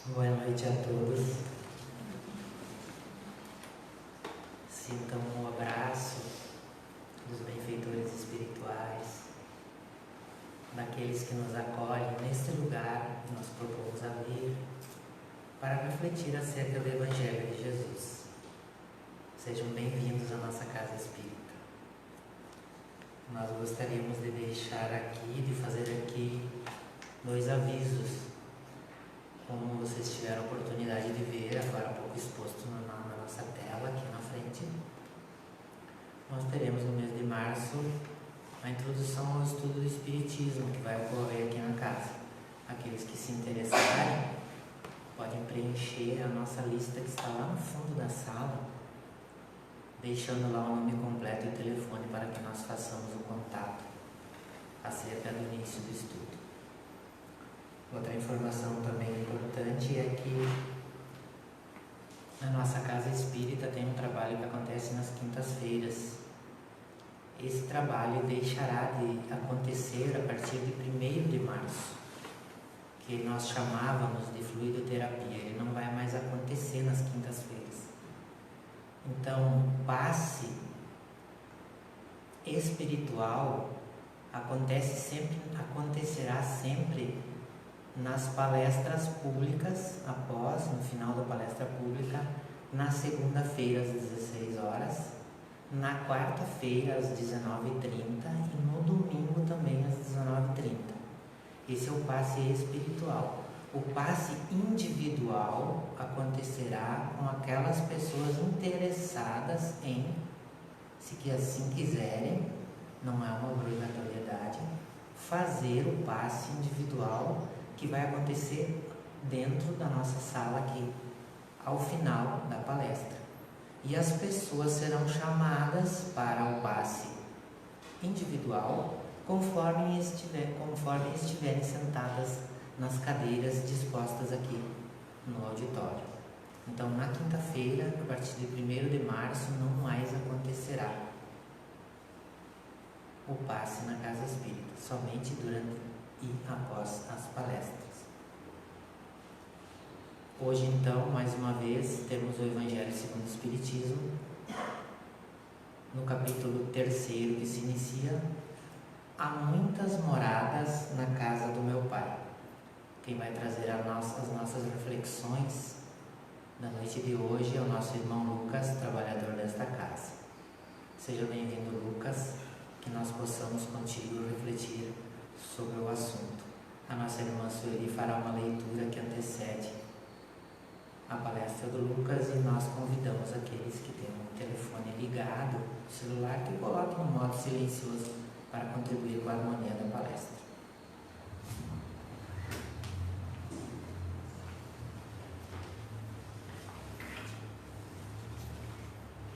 Boa noite a todos. Sintam um abraço dos benfeitores espirituais, daqueles que nos acolhem neste lugar que nós propomos a vir para refletir acerca do Evangelho de Jesus. Sejam bem-vindos à nossa casa espírita. Nós gostaríamos de deixar aqui, de fazer aqui 2 avisos. Como vocês tiveram a oportunidade de ver, agora há pouco exposto na nossa tela, aqui na frente, nós teremos no mês de março a introdução ao estudo do Espiritismo, que vai ocorrer aqui na casa. Aqueles que se interessarem, podem preencher a nossa lista que está lá no fundo da sala, deixando lá o nome completo e o telefone para que nós façamos o contato acerca do início do estudo. Outra informação também importante é que a nossa casa espírita tem um trabalho que acontece nas quintas-feiras. Esse trabalho deixará de acontecer a partir de 1º de março, que nós chamávamos de fluidoterapia. Ele não vai mais acontecer nas quintas-feiras. Então, o passe espiritual acontecerá sempre nas palestras públicas, no final da palestra pública, na segunda-feira às 16 horas, na quarta-feira às 19h30 e no domingo também às 19h30. Esse é o passe espiritual. O passe individual acontecerá com aquelas pessoas interessadas em, se assim quiserem, não é uma obrigatoriedade, fazer o passe individual, que vai acontecer dentro da nossa sala aqui, ao final da palestra. E as pessoas serão chamadas para o passe individual conforme estiverem sentadas nas cadeiras dispostas aqui no auditório. Então, na quinta-feira, a partir de 1º de março, não mais acontecerá o passe na casa espírita, somente durante e após as palestras. Hoje, então, mais uma vez, temos o Evangelho segundo o Espiritismo, no capítulo 3º, que se inicia: há muitas moradas na casa do meu Pai. Quem vai trazer as nossas reflexões da noite de hoje é o nosso irmão Lucas, trabalhador desta casa. Seja bem-vindo, Lucas, que nós possamos contigo refletir sobre o assunto. A nossa irmã Sueli fará uma leitura que antecede a palestra do Lucas e nós convidamos aqueles que têm um telefone ligado, celular, que coloquem no modo silencioso para contribuir com a harmonia da palestra.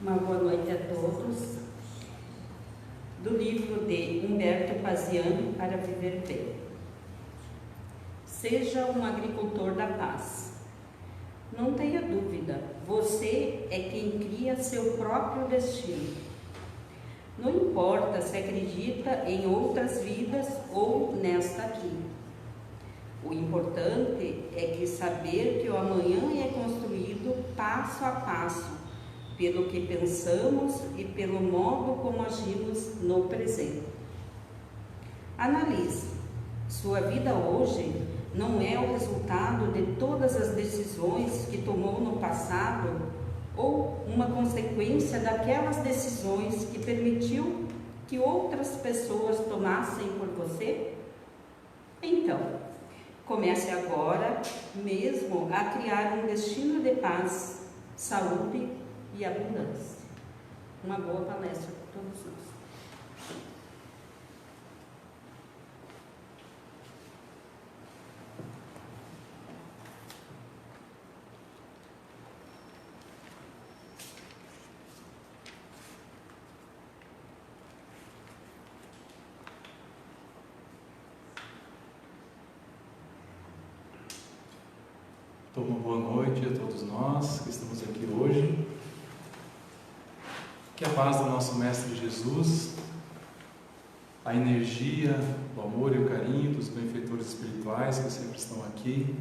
Uma boa noite a todos. Do livro de Humberto Paziani, Para Viver Bem. Seja um agricultor da paz. Não tenha dúvida, você é quem cria seu próprio destino. Não importa se acredita em outras vidas ou nesta aqui. O importante é que saber que o amanhã é construído passo a passo, pelo que pensamos e pelo modo como agimos no presente. Analise. Sua vida hoje não é o resultado de todas as decisões que tomou no passado ou uma consequência daquelas decisões que permitiu que outras pessoas tomassem por você? Então, comece agora mesmo a criar um destino de paz, saúde e abundância. Uma boa palestra para todos nós. Então, uma boa noite a todos nós que estamos aqui hoje. Que a paz do nosso Mestre Jesus, a energia, o amor e o carinho dos benfeitores espirituais que sempre estão aqui,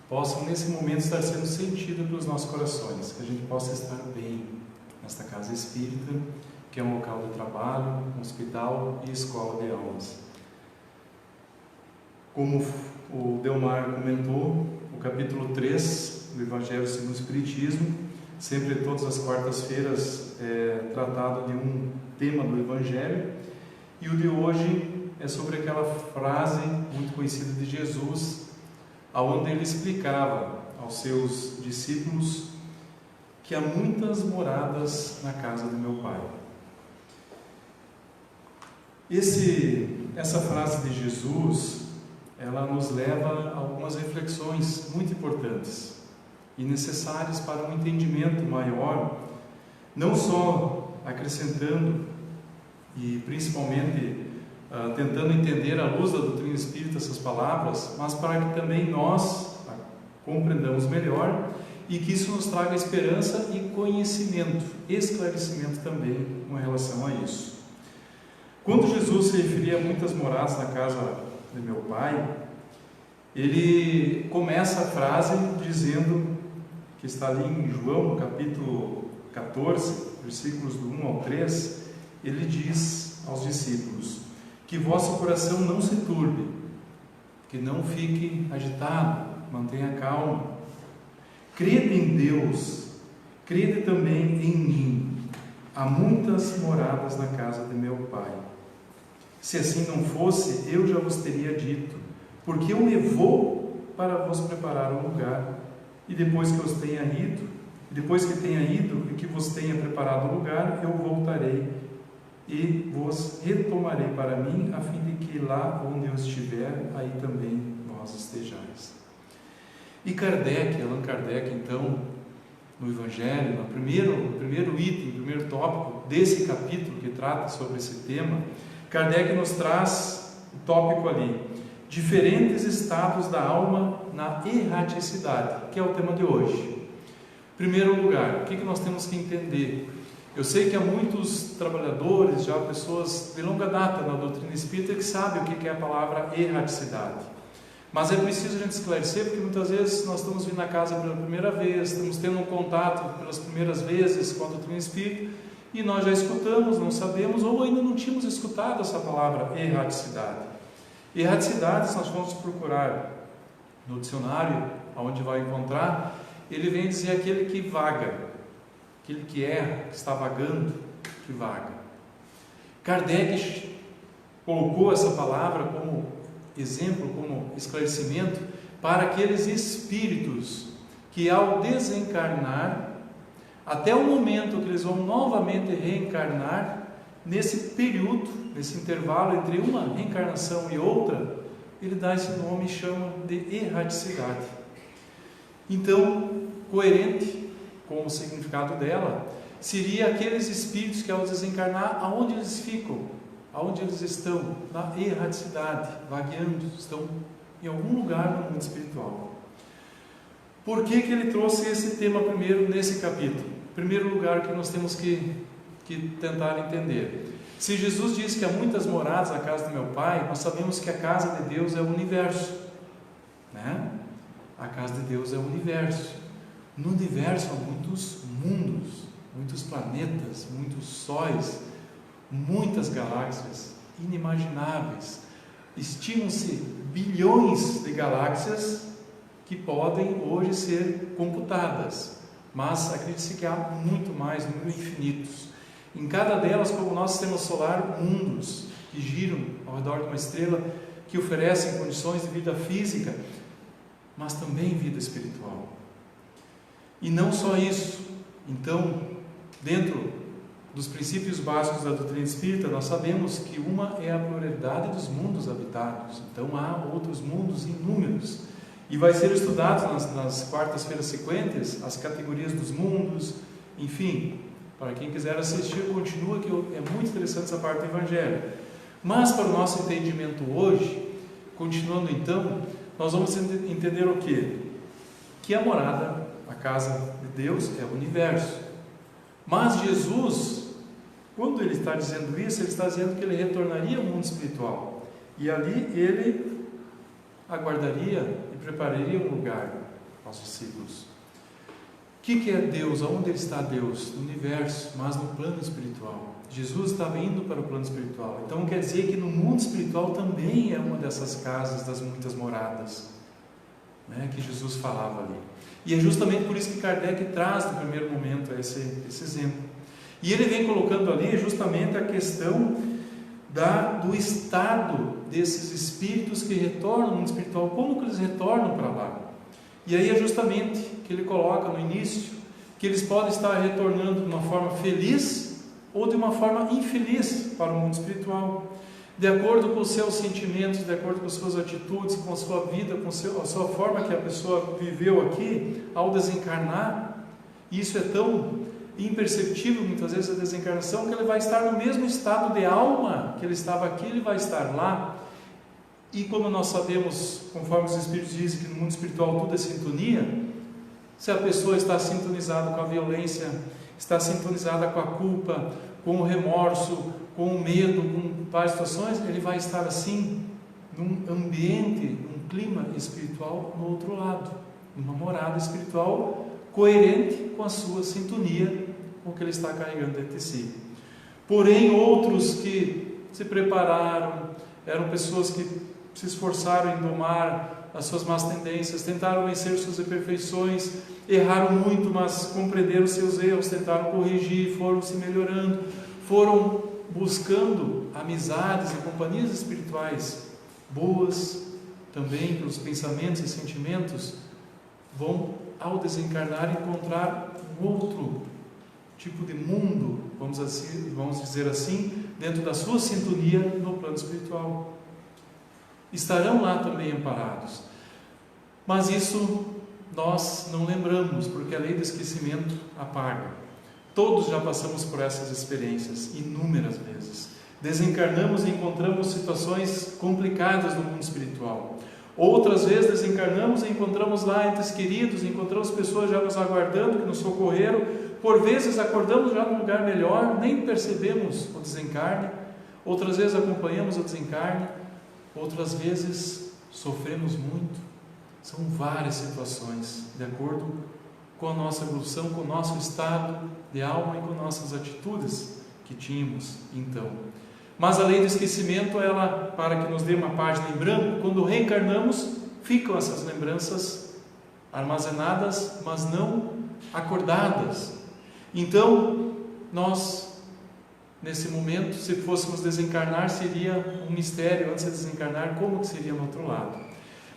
possam nesse momento estar sendo sentidas pelos nossos corações, que a gente possa estar bem nesta casa espírita, que é um local de trabalho, um hospital e escola de almas. Como o Delmar comentou, o capítulo 3 do Evangelho segundo o Espiritismo, sempre todas as quartas-feiras é tratado de um tema do Evangelho, e o de hoje é sobre aquela frase muito conhecida de Jesus, onde ele explicava aos seus discípulos que há muitas moradas na casa do meu Pai. Essa frase de Jesus, ela nos leva a algumas reflexões muito importantes e necessárias para um entendimento maior, não só acrescentando e principalmente tentando entender à luz da doutrina espírita essas palavras, mas para que também nós compreendamos melhor e que isso nos traga esperança e conhecimento, esclarecimento também com relação a isso. Quando Jesus se referia a muitas moradas na casa de meu Pai, ele começa a frase dizendo, que está ali em João, no capítulo 14, versículos do 1 ao 3, ele diz aos discípulos: que vosso coração não se turbe, que não fique agitado, mantenha calma. Crede em Deus, crede também em mim. Há muitas moradas na casa de meu Pai. Se assim não fosse, eu já vos teria dito, porque eu me vou para vos preparar um lugar, e depois que tenha ido e que vos tenha preparado um lugar, eu voltarei e vos retomarei para mim, a fim de que lá onde eu estiver, aí também vós estejais. E Allan Kardec, então, no Evangelho, no primeiro item, primeiro tópico desse capítulo que trata sobre esse tema, Kardec nos traz o tópico ali: diferentes estados da alma na erraticidade, que é o tema de hoje. Em primeiro lugar, o que nós temos que entender? Eu sei que há muitos trabalhadores, já pessoas de longa data na doutrina espírita, que sabem o que é a palavra erraticidade. Mas é preciso a gente esclarecer, porque muitas vezes nós estamos vindo na casa pela primeira vez, estamos tendo um contato pelas primeiras vezes com a doutrina espírita, e nós já escutamos, não sabemos, ou ainda não tínhamos escutado essa palavra erraticidade. Erraticidade, se nós formos procurar no dicionário, onde vai encontrar, ele vem dizer aquele que vaga, aquele que está vagando, que vaga. Kardec colocou essa palavra como exemplo, como esclarecimento para aqueles espíritos que, ao desencarnar, até o momento que eles vão novamente reencarnar, nesse período, nesse intervalo entre uma reencarnação e outra, ele dá esse nome e chama de erraticidade. Então, coerente com o significado dela, seria aqueles espíritos que, ao desencarnar, aonde eles ficam? Aonde eles estão? Na erraticidade, vagueando, estão em algum lugar no mundo espiritual. Por que ele trouxe esse tema primeiro nesse capítulo? Primeiro lugar que nós temos que tentar entender. Se Jesus diz que há muitas moradas na casa do meu Pai, nós sabemos que a casa de Deus é o universo, né? A casa de Deus é o universo. No universo há muitos mundos, muitos planetas, muitos sóis, muitas galáxias inimagináveis. Estimam-se bilhões de galáxias que podem hoje ser computadas, mas acredita-se que há muito mais, números infinitos. Em cada delas, como o nosso sistema solar, mundos que giram ao redor de uma estrela, que oferecem condições de vida física, mas também vida espiritual. E não só isso. Então, dentro dos princípios básicos da doutrina espírita, nós sabemos que uma é a pluralidade dos mundos habitados. Então há outros mundos inúmeros. E vai ser estudado nas quartas-feiras sequentes as categorias dos mundos, enfim, para quem quiser assistir, continua, que é muito interessante essa parte do Evangelho. Mas para o nosso entendimento hoje, continuando então, nós vamos entender o quê? Que a morada, a casa de Deus, é o universo. Mas Jesus, quando ele está dizendo isso, ele está dizendo que ele retornaria ao mundo espiritual. E ali ele aguardaria e prepararia um lugar. aos discípulos. O que é Deus? Aonde está Deus? No universo, mas no plano espiritual. Jesus estava indo para o plano espiritual. Então quer dizer que no mundo espiritual também é uma dessas casas das muitas moradas, né, que Jesus falava ali. E é justamente por isso que Kardec traz no primeiro momento esse exemplo. E ele vem colocando ali justamente a questão do estado desses espíritos que retornam ao mundo espiritual. Como que eles retornam para lá? E aí é justamente que ele coloca no início que eles podem estar retornando de uma forma feliz ou de uma forma infeliz para o mundo espiritual, de acordo com os seus sentimentos, de acordo com as suas atitudes, com a sua vida, com a sua forma que a pessoa viveu aqui ao desencarnar. E isso é tão imperceptível muitas vezes a desencarnação, que ele vai estar no mesmo estado de alma que ele estava aqui, ele vai estar lá. E como nós sabemos, conforme os Espíritos dizem que no mundo espiritual tudo é sintonia, se a pessoa está sintonizada com a violência, está sintonizada com a culpa, com o remorso, com o medo, com várias situações, ele vai estar assim, num ambiente, num clima espiritual no outro lado, numa morada espiritual coerente com a sua sintonia, com o que ele está carregando dentro de si. Porém, outros que se prepararam, eram pessoas que se esforçaram em domar as suas más tendências, tentaram vencer suas imperfeições, erraram muito, mas compreenderam seus erros, tentaram corrigir, foram se melhorando, foram buscando amizades e companhias espirituais boas, também pelos pensamentos e sentimentos, vão, ao desencarnar, encontrar um outro tipo de mundo, vamos dizer assim, dentro da sua sintonia no plano espiritual. Estarão lá também amparados. Mas isso nós não lembramos, porque a lei do esquecimento apaga. Todos já passamos por essas experiências inúmeras vezes. Desencarnamos e encontramos situações complicadas no mundo espiritual. Outras vezes desencarnamos e encontramos lá entes queridos, encontramos pessoas já nos aguardando, que nos socorreram. Por vezes acordamos já num lugar melhor, nem percebemos o desencarne. Outras vezes acompanhamos o desencarne. Outras vezes sofremos muito. São várias situações, de acordo com a nossa evolução, com o nosso estado de alma e com nossas atitudes que tínhamos então. Mas a lei do esquecimento, ela, para que nos dê uma página em branco, quando reencarnamos, ficam essas lembranças armazenadas, mas não acordadas. Então, nós, nesse momento, se fôssemos desencarnar, seria um mistério antes de desencarnar, como que seria no outro lado.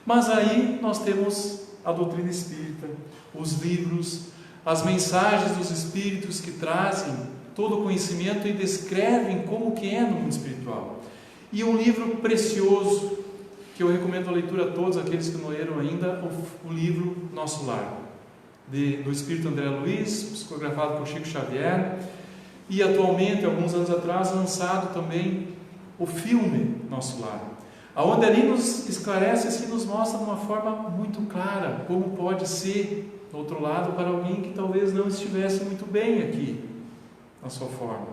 Mas aí nós temos a doutrina espírita, os livros, as mensagens dos espíritos que trazem todo o conhecimento e descrevem como que é no mundo espiritual. E um livro precioso, que eu recomendo a leitura a todos aqueles que não leram ainda, o livro Nosso Lar, do Espírito André Luiz, psicografado por Chico Xavier, e atualmente, alguns anos atrás, lançado também o filme Nosso Lar, aonde ali nos esclarece, assim, nos mostra de uma forma muito clara como pode ser do outro lado para alguém que talvez não estivesse muito bem aqui na sua forma,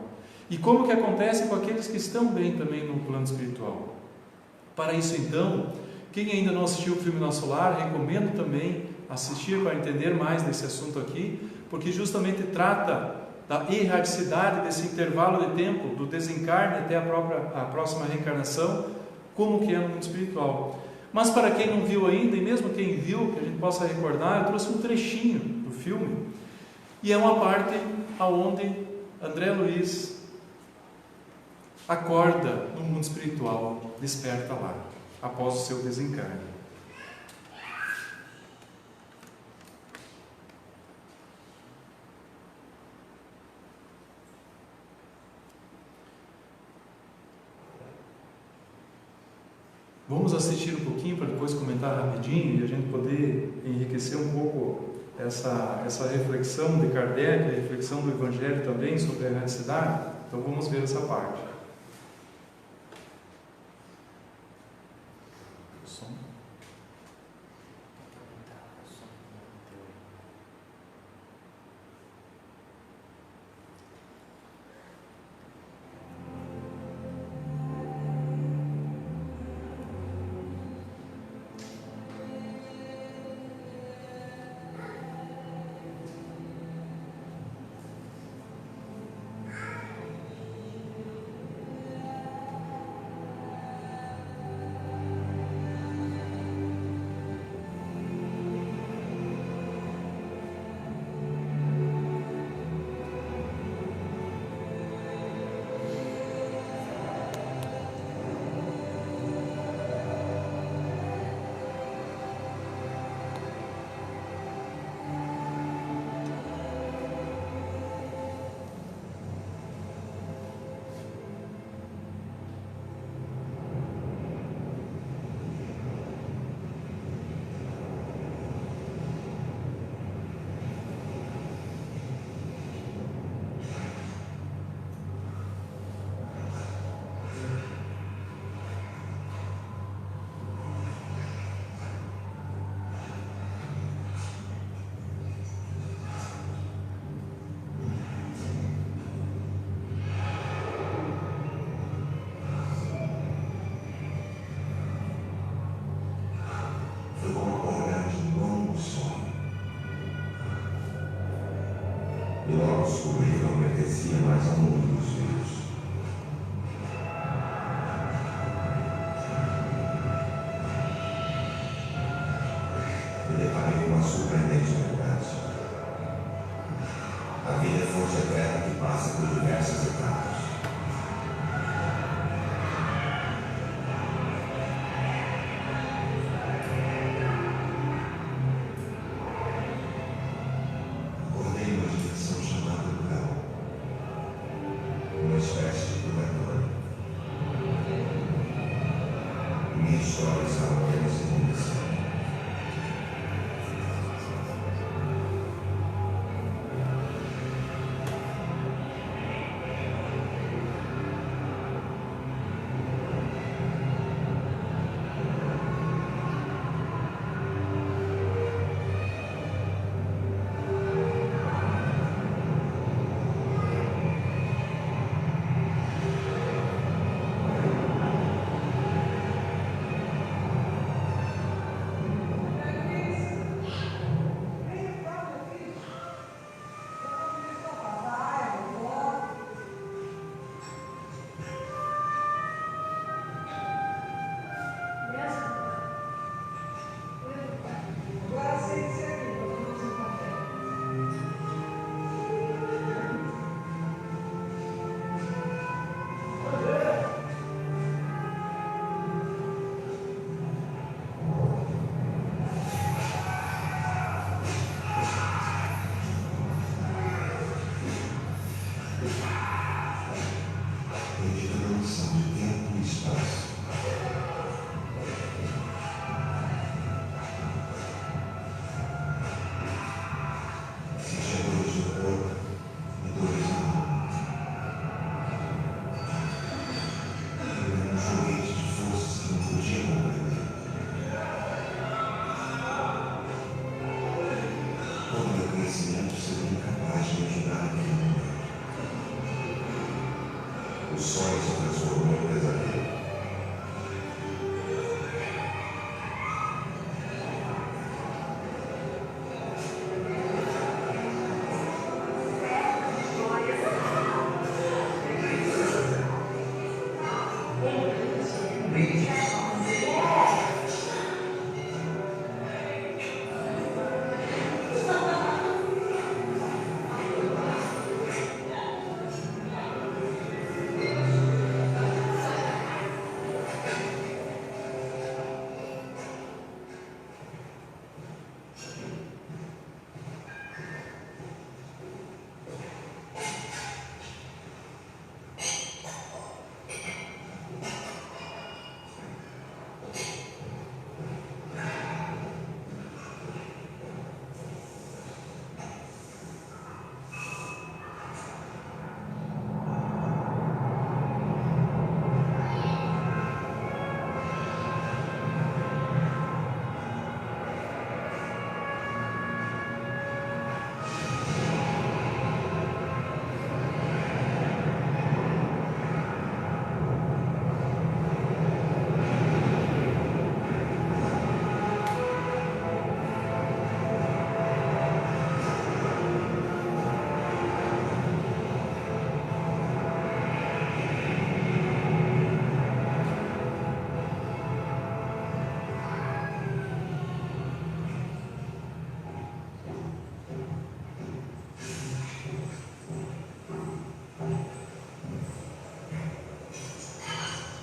e como que acontece com aqueles que estão bem também no plano espiritual. Para isso, então, quem ainda não assistiu o filme Nosso Lar, recomendo também assistir para entender mais desse assunto aqui, porque justamente trata da erradicidade desse intervalo de tempo, do desencarne até a próxima reencarnação, como que é no mundo espiritual. Mas para quem não viu ainda, e mesmo quem viu, que a gente possa recordar, eu trouxe um trechinho do filme, e é uma parte onde André Luiz acorda no mundo espiritual, desperta lá, após o seu desencarne. Vamos assistir um pouquinho para depois comentar rapidinho e a gente poder enriquecer um pouco essa reflexão de Kardec, a reflexão do Evangelho também sobre a erradicidade. Então vamos ver essa parte. O som. pertencia mais ao mundo dos vivos. Me deparei com uma surpreendente verdade. A vida é fonte eterna que passa por diversas etapas. Acordei numa dimensão chamada Ural, uma espécie de purgatório. Minha história estava apenas começando. Perdida na noção de tempo e espaço. Sentia dores no corpo e dores na alma. Eu era um joguete de forças que não podia compreender. Todo meu conhecimento seria incapaz de me ajudar naquele momento. O sonho se transformou em pesadelo.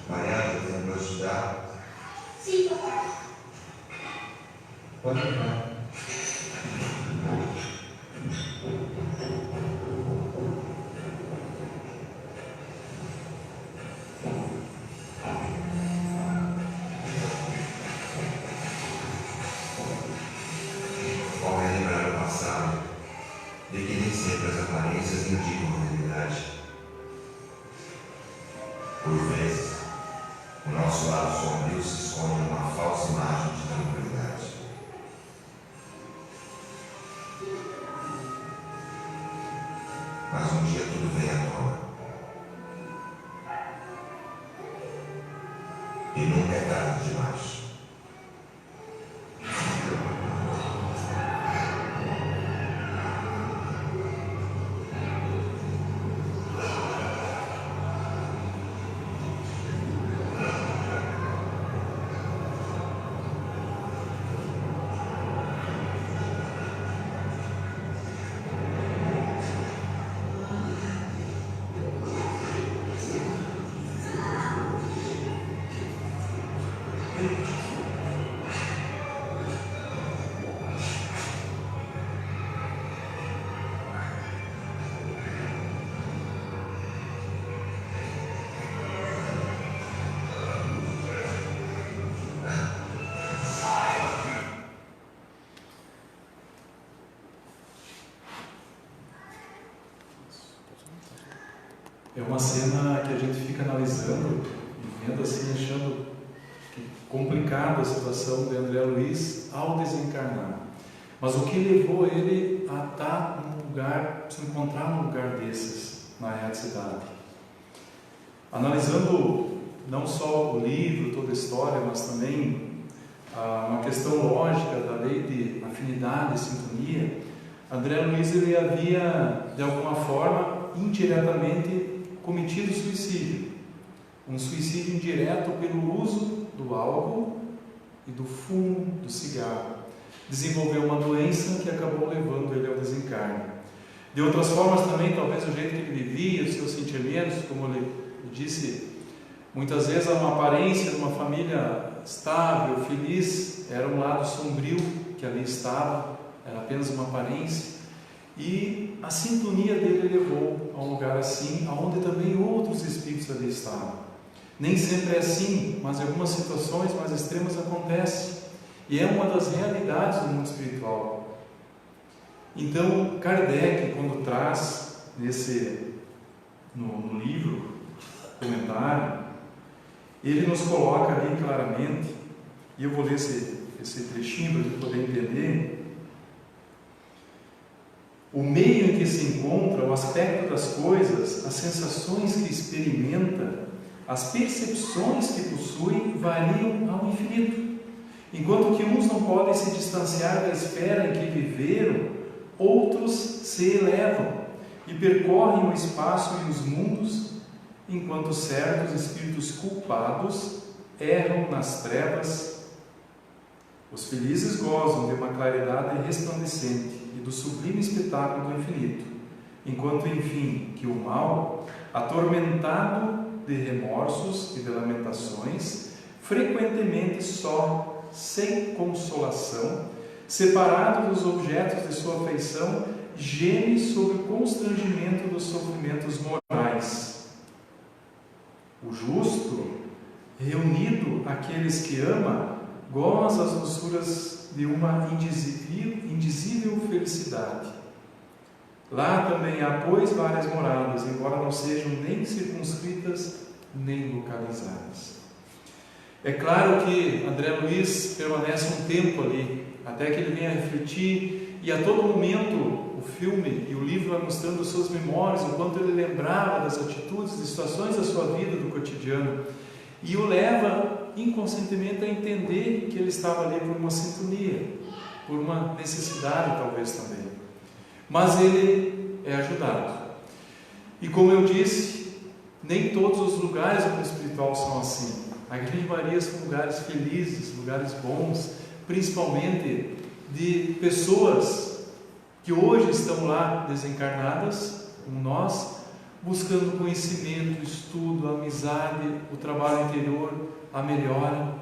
Mariana, tem que ajudar? Sim, papai. Pode entrar. Ao relembrar o passado, de que nem sempre as aparências indicam a realidade. Por vezes, o nosso lado sombrio se esconde numa falsa imagem de tranquilidade. Mas um dia tudo vem à tona. E nunca é tarde demais. É uma cena que a gente fica analisando e vendo assim, achando complicada a situação de André Luiz ao desencarnar. Mas o que levou ele a estar num lugar, se encontrar num lugar desses, na erraticidade? Analisando não só o livro, toda a história, mas também uma questão lógica da lei de afinidade e sintonia, André Luiz ele havia, de alguma forma, indiretamente cometido suicídio. Um suicídio indireto pelo uso do álcool e do fumo, do cigarro. Desenvolveu uma doença que acabou levando ele ao desencarne. De outras formas também, talvez o jeito que ele vivia, os seus sentimentos, como ele disse, muitas vezes uma aparência de uma família estável, feliz, era um lado sombrio que ali estava, era apenas uma aparência. E a sintonia dele levou a um lugar assim, onde também outros espíritos ali estavam. Nem sempre é assim, mas em algumas situações mais extremas acontece. E é uma das realidades do mundo espiritual. Então, Kardec, quando traz no livro, comentário, ele nos coloca ali claramente, e eu vou ler esse trechinho para a gente poder entender, o meio em que se encontra, o aspecto das coisas, as sensações que experimenta, as percepções que possui variam ao infinito. Enquanto que uns não podem se distanciar da esfera em que viveram, outros se elevam e percorrem o espaço e os mundos, enquanto certos espíritos culpados erram nas trevas. Os felizes gozam de uma claridade resplandecente e do sublime espetáculo do infinito, enquanto, enfim, que o mal, atormentado de remorsos e de lamentações, frequentemente só, sem consolação, separado dos objetos de sua afeição, geme sob o constrangimento dos sofrimentos morais. O justo, reunido àqueles que ama, goza as doçuras de uma indizível felicidade. Lá também há, pois, várias moradas, embora não sejam nem circunscritas, nem localizadas. É claro que André Luiz permanece um tempo ali, até que ele venha a refletir, e a todo momento o filme e o livro vai mostrando suas memórias, o quanto ele lembrava das atitudes, de situações da sua vida, do cotidiano, e o leva inconscientemente a entender que ele estava ali por uma sintonia, por uma necessidade talvez também. Mas ele é ajudado. E como eu disse, nem todos os lugares do mundo espiritual são assim. A grande maioria são lugares felizes, lugares bons, principalmente de pessoas que hoje estão lá desencarnadas, como nós, buscando conhecimento, estudo, amizade, o trabalho interior, a melhora,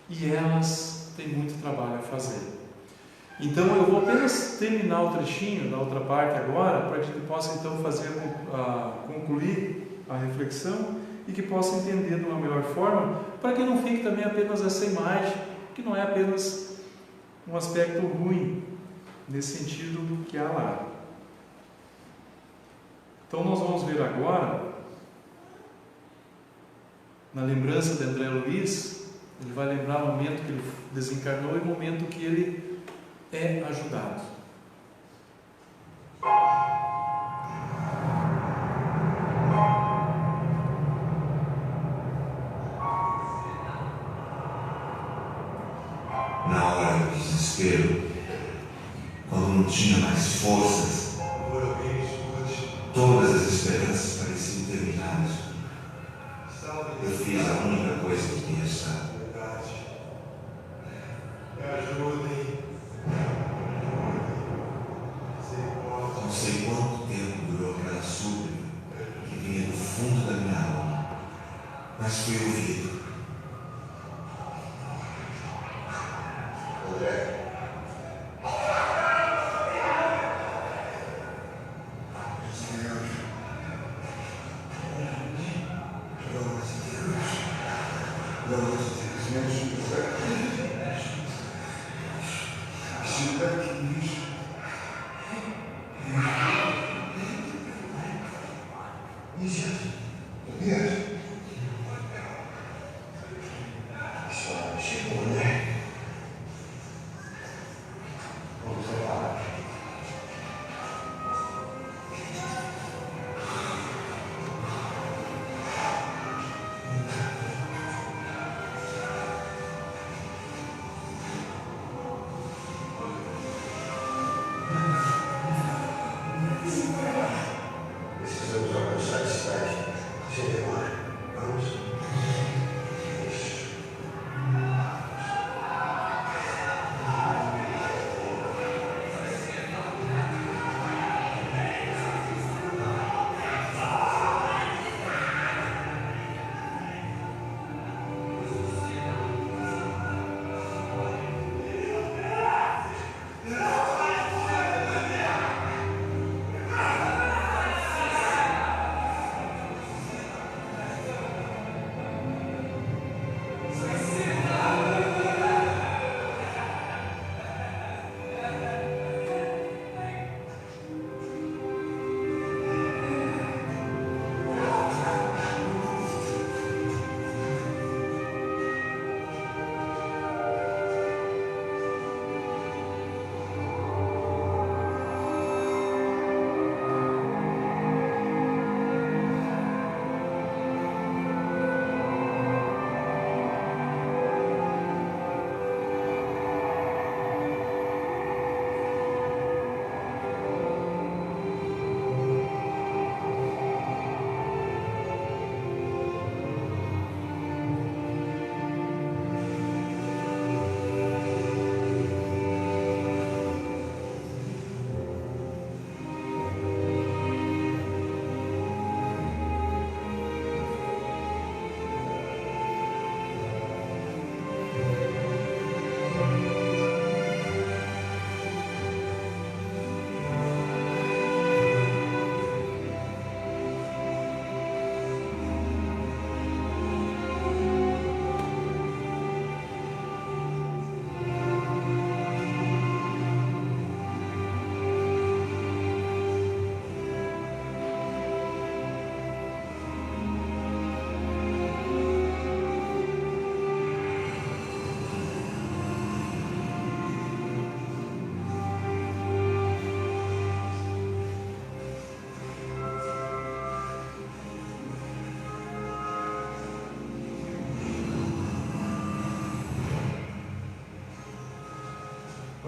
e elas têm muito trabalho a fazer. Então eu vou apenas terminar o trechinho da outra parte agora, para que a gente possa então concluir a reflexão e que possa entender de uma melhor forma, para que não fique também apenas essa imagem, que não é apenas um aspecto ruim, nesse sentido que há lá. Então nós vamos ver agora, na lembrança de André Luiz, ele vai lembrar o momento que ele desencarnou e o momento que ele é ajudado. Na hora do desespero, quando não tinha mais forças, todas as esperanças pareciam terminadas. Eu fiz a única coisa que tinha estado. Não sei quanto tempo durou aquela súplica que vinha do fundo da minha alma, mas fui ouvido. Isso.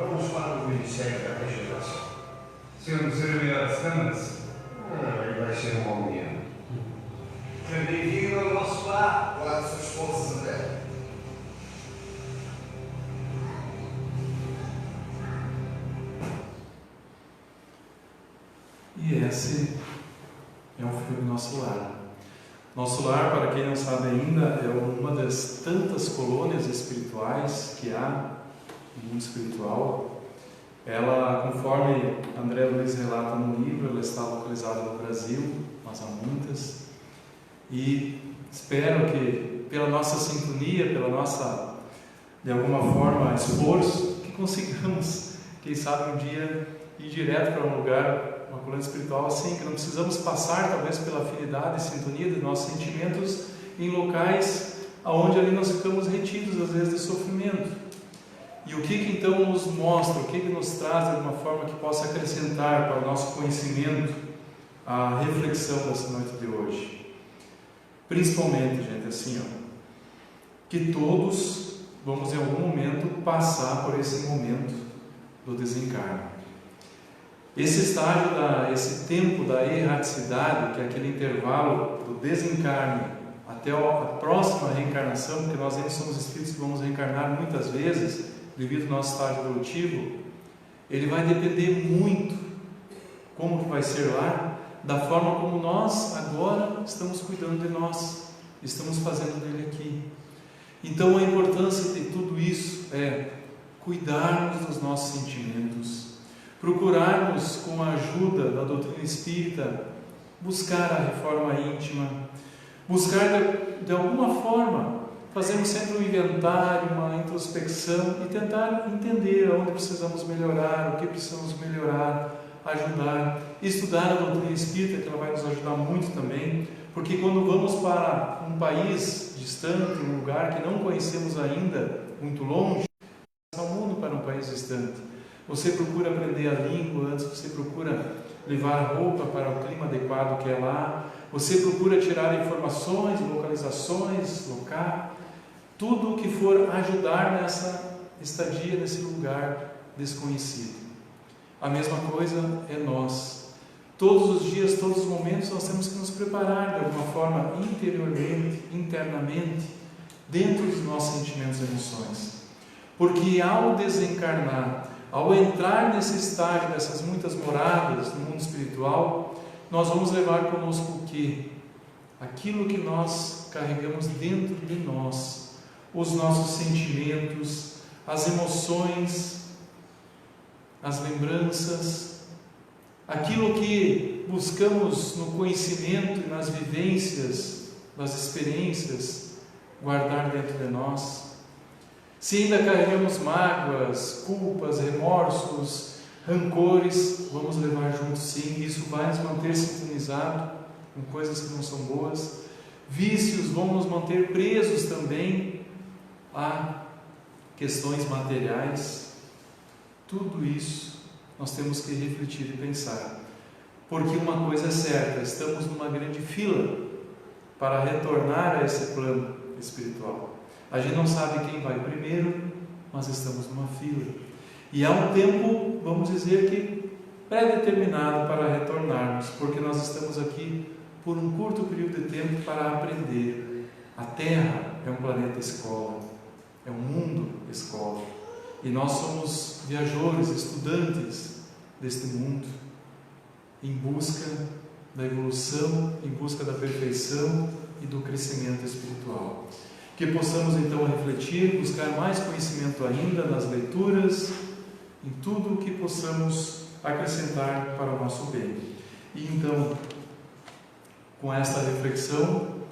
Vamos para o Ministério da Regeneração. Se eu me servir às camas, Ele vai ser um homem. bem-vindo ao nosso lar. Guarde suas forças, André. E esse é um filme Nosso Lar. Nosso Lar, para quem não sabe ainda, é uma das tantas colônias espirituais que há no mundo espiritual. Ela, conforme André Luiz relata no livro, ela está localizada no Brasil, mas há muitas. E espero que, pela nossa sintonia, pela nossa, de alguma forma, esforço, que consigamos, quem sabe um dia, ir direto para um lugar, uma colônia espiritual assim, que não precisamos passar talvez pela afinidade e sintonia dos nossos sentimentos em locais onde ali nós ficamos retidos às vezes de sofrimento. E o que então nos mostra, o que nos traz de alguma forma que possa acrescentar para o nosso conhecimento a reflexão dessa noite de hoje? Principalmente, gente, assim, que todos vamos em algum momento passar por esse momento do desencarne. Esse estágio, esse tempo da erraticidade, que é aquele intervalo do desencarne até a próxima reencarnação, porque nós ainda somos espíritos que vamos reencarnar muitas vezes, devido ao nosso estágio evolutivo, ele vai depender muito, como que vai ser lá, da forma como nós agora estamos cuidando de nós, estamos fazendo dele aqui. Então a importância de tudo isso é cuidarmos dos nossos sentimentos, procurarmos, com a ajuda da doutrina espírita, buscar a reforma íntima, buscar de alguma forma, fazermos sempre um inventário, uma introspecção e tentar entender onde precisamos melhorar, o que precisamos melhorar, ajudar, estudar a doutrina espírita, que ela vai nos ajudar muito também, porque quando vamos para um país distante, um lugar que não conhecemos ainda, muito longe, o mundo para um país distante, você procura aprender a língua antes, você procura levar roupa para o clima adequado que é lá, você procura tirar informações, localizações, local, tudo o que for ajudar nessa estadia, nesse lugar desconhecido. A mesma coisa é nós. Todos os dias, todos os momentos, nós temos que nos preparar de alguma forma, interiormente, internamente, dentro dos nossos sentimentos e emoções. Porque ao desencarnar, ao entrar nesse estágio dessas muitas moradas no mundo espiritual, nós vamos levar conosco o quê? Aquilo que nós carregamos dentro de nós, os nossos sentimentos, as emoções, as lembranças, aquilo que buscamos no conhecimento e nas vivências, nas experiências, guardar dentro de nós. Se ainda carregamos mágoas, culpas, remorsos, rancores, vamos levar junto sim, isso vai nos manter sintonizados com coisas que não são boas. Vícios vão nos manter presos também a questões materiais. Tudo isso nós temos que refletir e pensar, porque uma coisa é certa, estamos numa grande fila para retornar a esse plano espiritual. A gente não sabe quem vai primeiro, mas estamos numa fila. E há um tempo, vamos dizer que pré-determinado para retornarmos, porque nós estamos aqui por um curto período de tempo para aprender. A Terra é um planeta escola, é um mundo escola. E nós somos viajores, estudantes deste mundo, em busca da evolução, em busca da perfeição e do crescimento espiritual. Que possamos então refletir, buscar mais conhecimento ainda nas leituras, em tudo o que possamos acrescentar para o nosso bem. E então, com esta reflexão,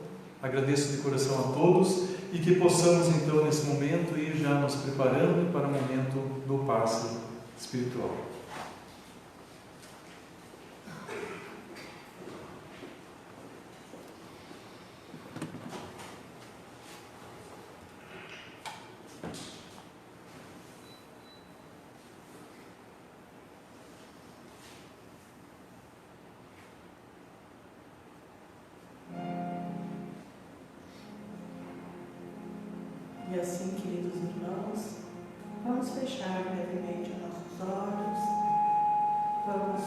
agradeço de coração a todos e que possamos então nesse momento ir já nos preparando para o momento do passe espiritual. E assim, queridos irmãos, vamos fechar brevemente a os olhos, vamos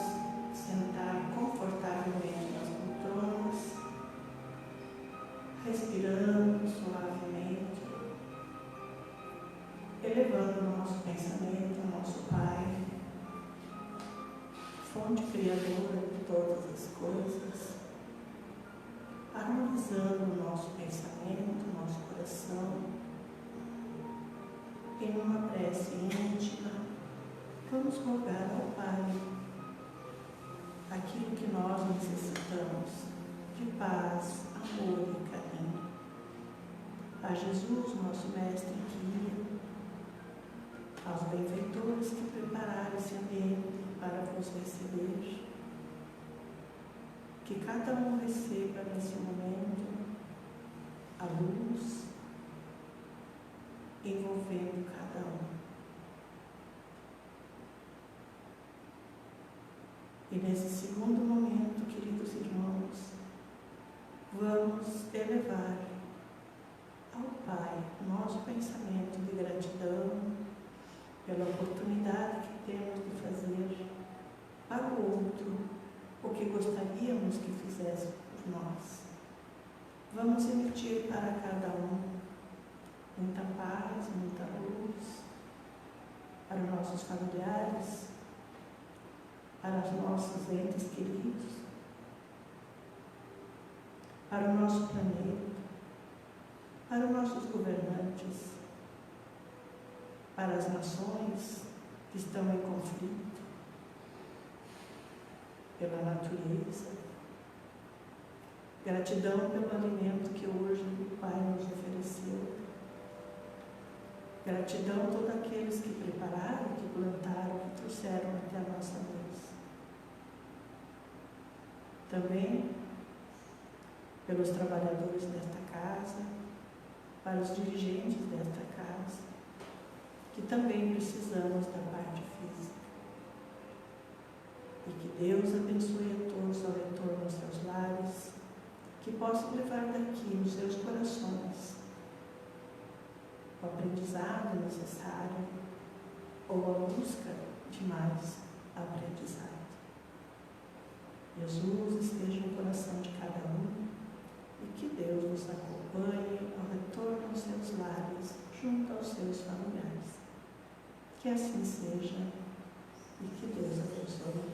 sentar confortavelmente nas poltronas, respirando suavemente, elevando o nosso pensamento ao nosso Pai, fonte criadora de todas as coisas, harmonizando o nosso pensamento, o nosso coração. Em uma prece íntima, vamos rogar ao Pai aquilo que nós necessitamos de paz, amor e carinho. A Jesus, nosso Mestre e Guia, aos benfeitores que prepararam esse ambiente para vos receber, que cada um receba nesse momento a luz envolvendo cada um. E nesse segundo momento, queridos irmãos, vamos elevar ao Pai nosso pensamento de gratidão pela oportunidade que temos de fazer para o outro o que gostaríamos que fizesse por nós. Vamos emitir para cada um muita paz, muita luz, para os nossos familiares, para os nossos entes queridos, para o nosso planeta, para os nossos governantes, para as nações que estão em conflito, pela natureza. Gratidão pelo alimento que hoje o Pai nos ofereceu. Gratidão a todos aqueles que prepararam, que plantaram, que trouxeram até a nossa mesa. Também pelos trabalhadores desta casa, para os dirigentes desta casa, que também precisamos da parte física. E que Deus abençoe a todos ao retorno aos seus lares, que possam levar daqui nos seus corações o aprendizado necessário ou a busca de mais aprendizado. Jesus esteja no coração de cada um e que Deus nos acompanhe ao retorno aos seus lares, junto aos seus familiares. Que assim seja e que Deus abençoe.